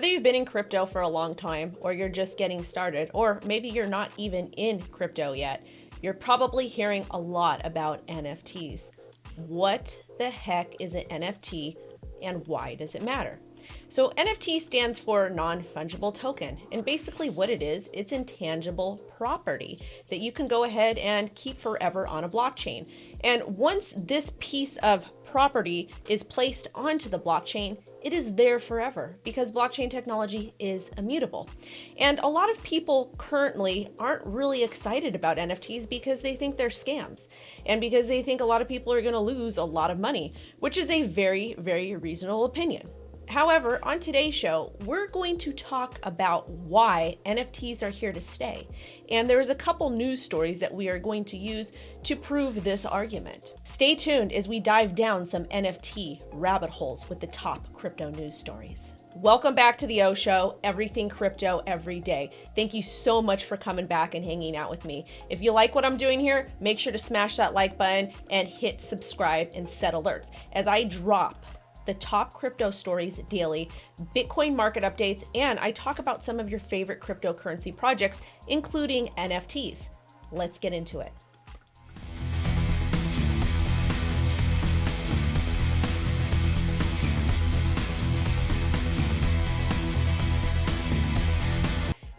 Whether you've been in crypto for a long time, or you're just getting started, or maybe you're not even in crypto yet, you're probably hearing a lot about NFTs. What the heck is an NFT and why does it matter? So NFT stands for non-fungible token, and basically what it is, it's intangible property that you can go ahead and keep forever on a blockchain. And once this piece of property is placed onto the blockchain, it is there forever because blockchain technology is immutable. And a lot of people currently aren't really excited about NFTs because they think they're scams and because they think a lot of people are going to lose a lot of money, which is a very, very reasonable opinion. However, on today's show, we're going to talk about why NFTs are here to stay. And there's a couple news stories that we are going to use to prove this argument. Stay tuned as we dive down some NFT rabbit holes with the top crypto news stories. Welcome back to the O Show, everything crypto every day. Thank you so much for coming back and hanging out with me. If you like what I'm doing here, make sure to smash that like button and hit subscribe and set alerts as I drop the top crypto stories daily, Bitcoin market updates, and I talk about some of your favorite cryptocurrency projects, including NFTs. Let's get into it.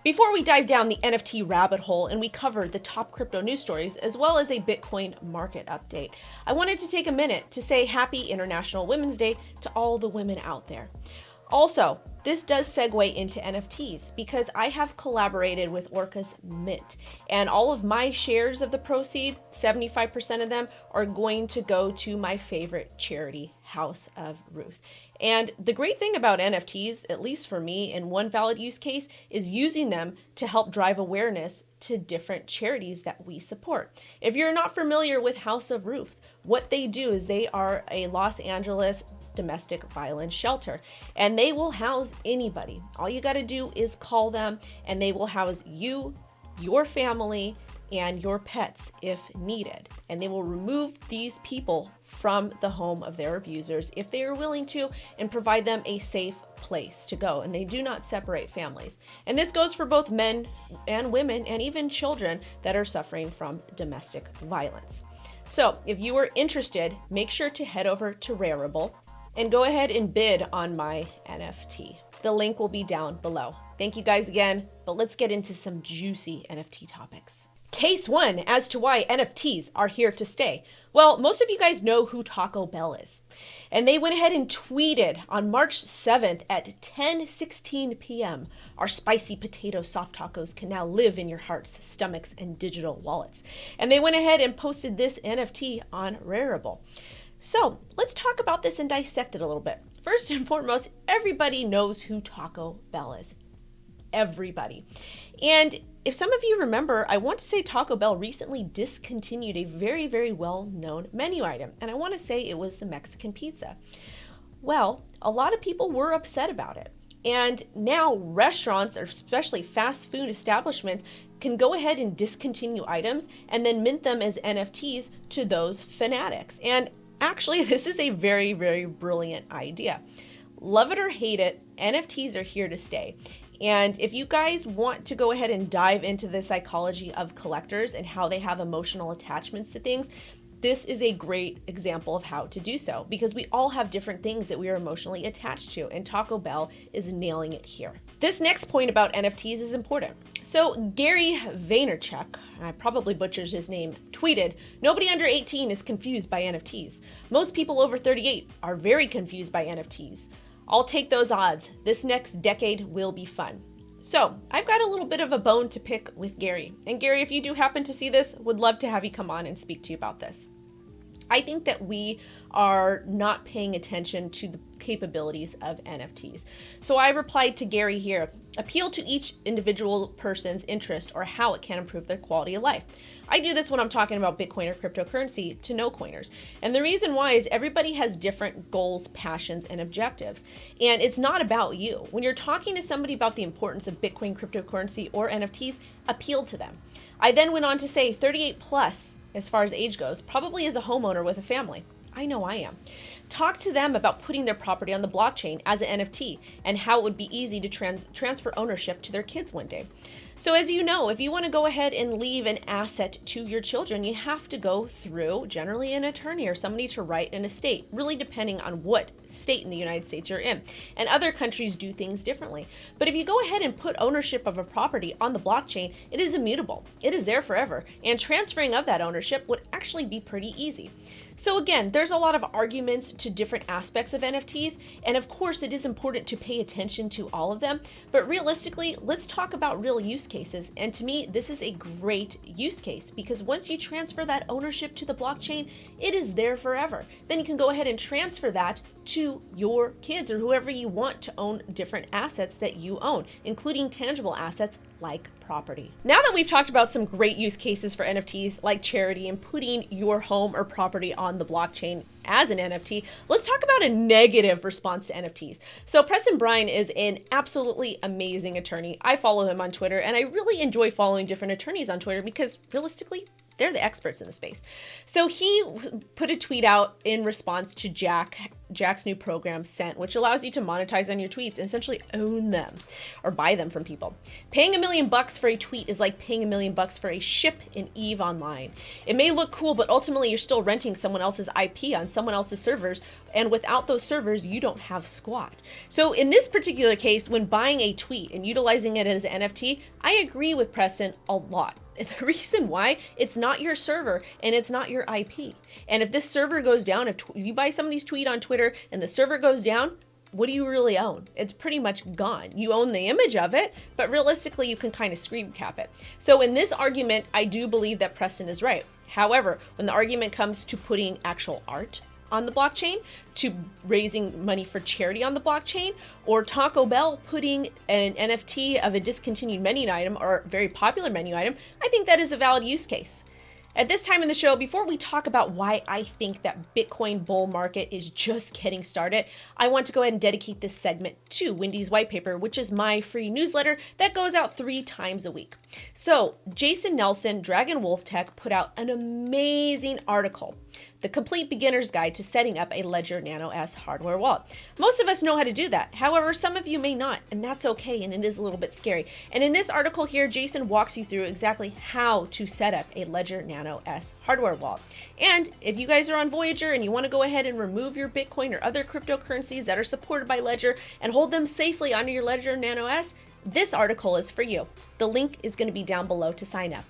Before we dive down the NFT rabbit hole and we cover the top crypto news stories as well as a Bitcoin market update, I wanted to take a minute to say Happy International Women's Day to all the women out there. Also, this does segue into NFTs because I have collaborated with OrcasMint, and all of my shares of the proceed, 75% of them, are going to go to my favorite charity, House of Ruth. And the great thing about NFTs, at least for me, and one valid use case, is using them to help drive awareness to different charities that we support. If you're not familiar with House of Ruth, what they do is they are a Los Angeles domestic violence shelter, and they will house anybody. All you got to do is call them, and they will house you, your family, and your pets if needed. And they will remove these people from the home of their abusers if they are willing to, and provide them a safe place to go. And they do not separate families. And this goes for both men and women and even children that are suffering from domestic violence. So if you are interested, make sure to head over to Rarible and go ahead and bid on my NFT. The link will be down below. Thank you guys again, but let's get into some juicy NFT topics. Case one as to why NFTs are here to stay. Well, most of you guys know who Taco Bell is. And they went ahead and tweeted on March 7th at 10:16 p.m. Our spicy potato soft tacos can now live in your hearts, stomachs, and digital wallets. And they went ahead and posted this NFT on Rarible. So let's talk about this and dissect it a little bit. First and foremost, everybody knows who Taco Bell is. Everybody. And if some of you remember, I want to say Taco Bell recently discontinued a very, very well-known menu item. And I want to say it was the Mexican pizza. Well, a lot of people were upset about it. And now restaurants, or especially fast food establishments, can go ahead and discontinue items and then mint them as NFTs to those fanatics. And actually, this is a very, very brilliant idea. Love it or hate it, NFTs are here to stay. And if you guys want to go ahead and dive into the psychology of collectors and how they have emotional attachments to things, this is a great example of how to do so, because we all have different things that we are emotionally attached to, and Taco Bell is nailing it here. This next point about NFTs is important. So Gary Vaynerchuk, I probably butchered his name, tweeted, "Nobody under 18 is confused by NFTs. Most people over 38 are very confused by NFTs. I'll take those odds. This next decade will be fun." So I've got a little bit of a bone to pick with Gary. And Gary, if you do happen to see this, would love to have you come on and speak to you about this. I think that we are not paying attention to the capabilities of NFTs. So I replied to Gary here, appeal to each individual person's interest or how it can improve their quality of life. I do this when I'm talking about Bitcoin or cryptocurrency to no coiners. And the reason why is everybody has different goals, passions, and objectives. And it's not about you. When you're talking to somebody about the importance of Bitcoin, cryptocurrency, or NFTs, appeal to them. I then went on to say 38 plus, as far as age goes, probably is a homeowner with a family. I know I am. Talk to them about putting their property on the blockchain as an NFT and how it would be easy to transfer ownership to their kids one day. So as you know, if you want to go ahead and leave an asset to your children, you have to go through generally an attorney or somebody to write an estate, really depending on what state in the United States you're in. And other countries do things differently. But if you go ahead and put ownership of a property on the blockchain, it is immutable. It is there forever. And transferring of that ownership would actually be pretty easy. So again, there's a lot of arguments to different aspects of NFTs, and of course it is important to pay attention to all of them, but realistically, let's talk about real use cases. And to me, this is a great use case because once you transfer that ownership to the blockchain, it is there forever. Then you can go ahead and transfer that to your kids or whoever you want to own different assets that you own, including tangible assets like property. Now that we've talked about some great use cases for NFTs like charity and putting your home or property on the blockchain as an NFT, let's talk about a negative response to NFTs. So Preston Bryan is an absolutely amazing attorney. I follow him on Twitter and I really enjoy following different attorneys on Twitter because realistically, they're the experts in the space. So he put a tweet out in response to Jack's new program, Cent, which allows you to monetize on your tweets and essentially own them or buy them from people. Paying $1 million for a tweet is like paying $1 million for a ship in EVE Online. It may look cool, but ultimately you're still renting someone else's IP on someone else's servers, and without those servers, you don't have squat. So in this particular case, when buying a tweet and utilizing it as an NFT, I agree with Preston a lot. The reason why, it's not your server and it's not your IP. And if this server goes down, if you buy somebody's tweet on Twitter and the server goes down, what do you really own? It's pretty much gone. You own the image of it, but realistically you can kind of screen cap it. So in this argument, I do believe that Preston is right. However, when the argument comes to putting actual art on the blockchain, to raising money for charity on the blockchain, or Taco Bell putting an NFT of a discontinued menu item or very popular menu item, I think that is a valid use case. At this time in the show, before we talk about why I think that Bitcoin bull market is just getting started, I want to go ahead and dedicate this segment to Wendy's white paper, which is my free newsletter that goes out 3 times a week. So Jason Nelson, Dragon Wolf Tech, put out an amazing article, The Complete Beginner's Guide to Setting Up a Ledger Nano S hardware wallet. Most of us know how to do that. However, some of you may not, and that's okay, and it is a little bit scary. And in this article here, Jason walks you through exactly how to set up a Ledger Nano S hardware wallet. And if you guys are on Voyager and you want to go ahead and remove your Bitcoin or other cryptocurrencies that are supported by Ledger and hold them safely onto your Ledger Nano S, this article is for you. The link is going to be down below to sign up.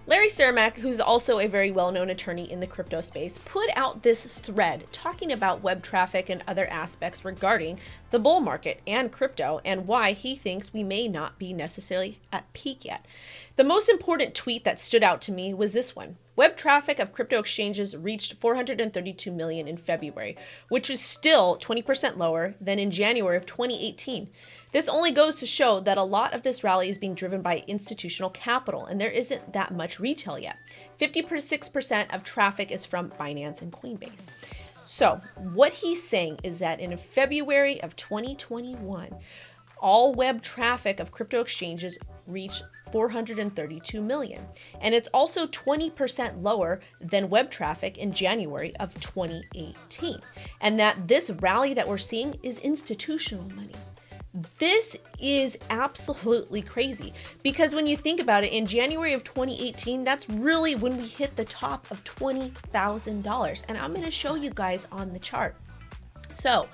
Larry Cermak, who's also a very well-known attorney in the crypto space, put out this thread talking about web traffic and other aspects regarding the bull market and crypto and why he thinks we may not be necessarily at peak yet. The most important tweet that stood out to me was this one. Web traffic of crypto exchanges reached 432 million in February, which is still 20% lower than in January of 2018. This only goes to show that a lot of this rally is being driven by institutional capital, and there isn't that much retail yet. 56% of traffic is from Binance and Coinbase. So what he's saying is that in February of 2021, all web traffic of crypto exchanges reached 432 million. And it's also 20% lower than web traffic in January of 2018. And that this rally that we're seeing is institutional money. This is absolutely crazy because when you think about it, in January of 2018, that's really when we hit the top of $20,000. And I'm going to show you guys on the chart. So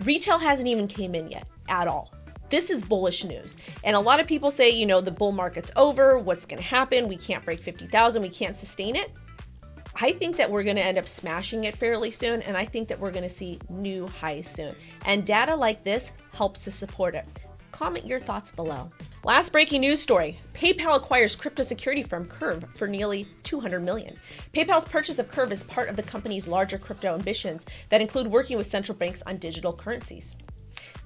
retail hasn't even came in yet at all. This is bullish news. And a lot of people say, you know, the bull market's over. What's going to happen? We can't break 50,000. We can't sustain it. I think that we're going to end up smashing it fairly soon, and I think that we're going to see new highs soon. And data like this helps to support it. Comment your thoughts below. Last breaking news story. PayPal acquires crypto security firm Curve for nearly $200 million. PayPal's purchase of Curve is part of the company's larger crypto ambitions that include working with central banks on digital currencies.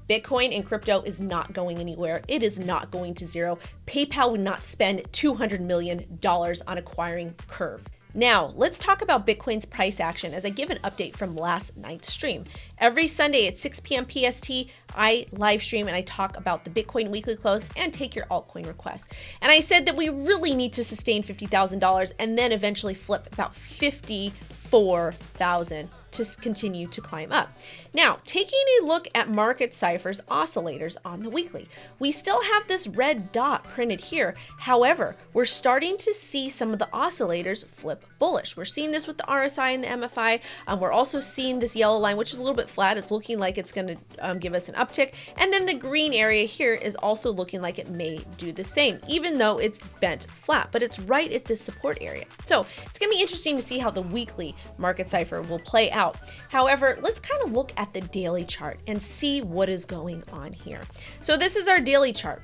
Bitcoin and crypto is not going anywhere. It is not going to zero. PayPal would not spend $200 million on acquiring Curve. Now, let's talk about Bitcoin's price action as I give an update from last night's stream. Every Sunday at 6 p.m. PST, I live stream and I talk about the Bitcoin weekly close and take your altcoin requests. And I said that we really need to sustain $50,000 and then eventually flip about 50 4,000 to continue to climb up. Now, taking a look at Market Cypher's oscillators on the weekly, we still have this red dot printed here. However, we're starting to see some of the oscillators flip bullish. We're seeing this with the RSI and the MFI. We're also seeing this yellow line, which is a little bit flat. It's looking like it's going to give us an uptick. And then the green area here is also looking like it may do the same, even though it's bent flat, but it's right at this support area. So it's going to be interesting to see how the weekly Market Cypher will play out. However, let's kind of look at the daily chart and see what is going on here. So this is our daily chart,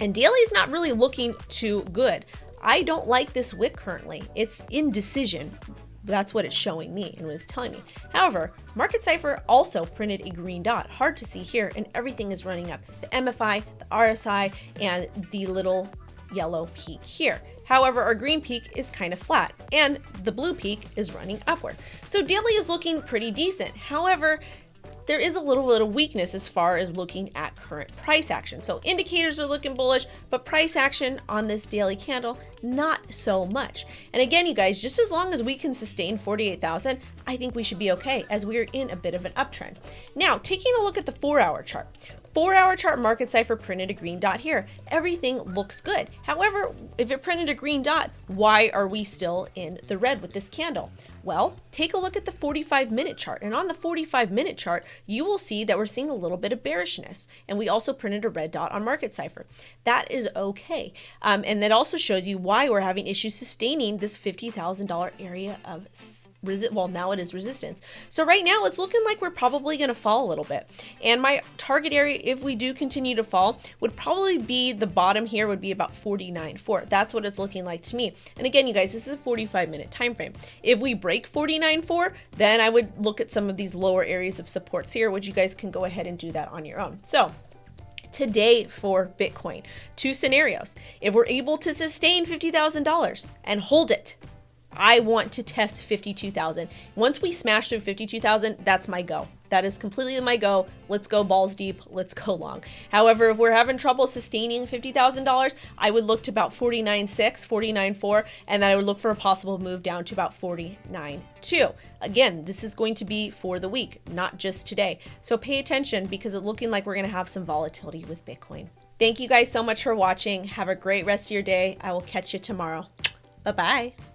and daily is not really looking too good. I don't like this wick currently. It's indecision. That's what it's showing me and what it's telling me. However, Market Cypher also printed a green dot, hard to see here, and everything is running up. The MFI, the RSI, and the little yellow peak here. However, our green peak is kind of flat and the blue peak is running upward. So daily is looking pretty decent. However, there is a little bit of weakness as far as looking at current price action. So indicators are looking bullish, but price action on this daily candle, not so much. And again, you guys, just as long as we can sustain 48,000, I think we should be okay, as we are in a bit of an uptrend. Now, taking a look at the 4-hour chart. 4-hour chart Market Cypher printed a green dot here. Everything looks good. However, if it printed a green dot, why are we still in the red with this candle? Well, take a look at the 45-minute chart. And on the 45-minute chart, you will see that we're seeing a little bit of bearishness. And we also printed a red dot on Market Cypher. That is okay. And that also shows you why we're having issues sustaining this $50,000 area of well, now it is resistance. So right now it's looking like we're probably going to fall a little bit. And my target area, if we do continue to fall, would probably be the bottom here would be about 49.4. That's what it's looking like to me. And again, you guys, this is a 45-minute time frame. If we break 49.4, then I would look at some of these lower areas of supports here, which you guys can go ahead and do that on your own. So today for Bitcoin, two scenarios. If we're able to sustain $50,000 and hold it, I want to test 52,000. Once we smash through 52,000, that's my go. That is completely my go. Let's go balls deep. Let's go long. However, if we're having trouble sustaining $50,000, I would look to about 49.6, 49.4, and then I would look for a possible move down to about 49.2. Again, this is going to be for the week, not just today. So pay attention, because it's looking like we're going to have some volatility with Bitcoin. Thank you guys so much for watching. Have a great rest of your day. I will catch you tomorrow. Bye-bye.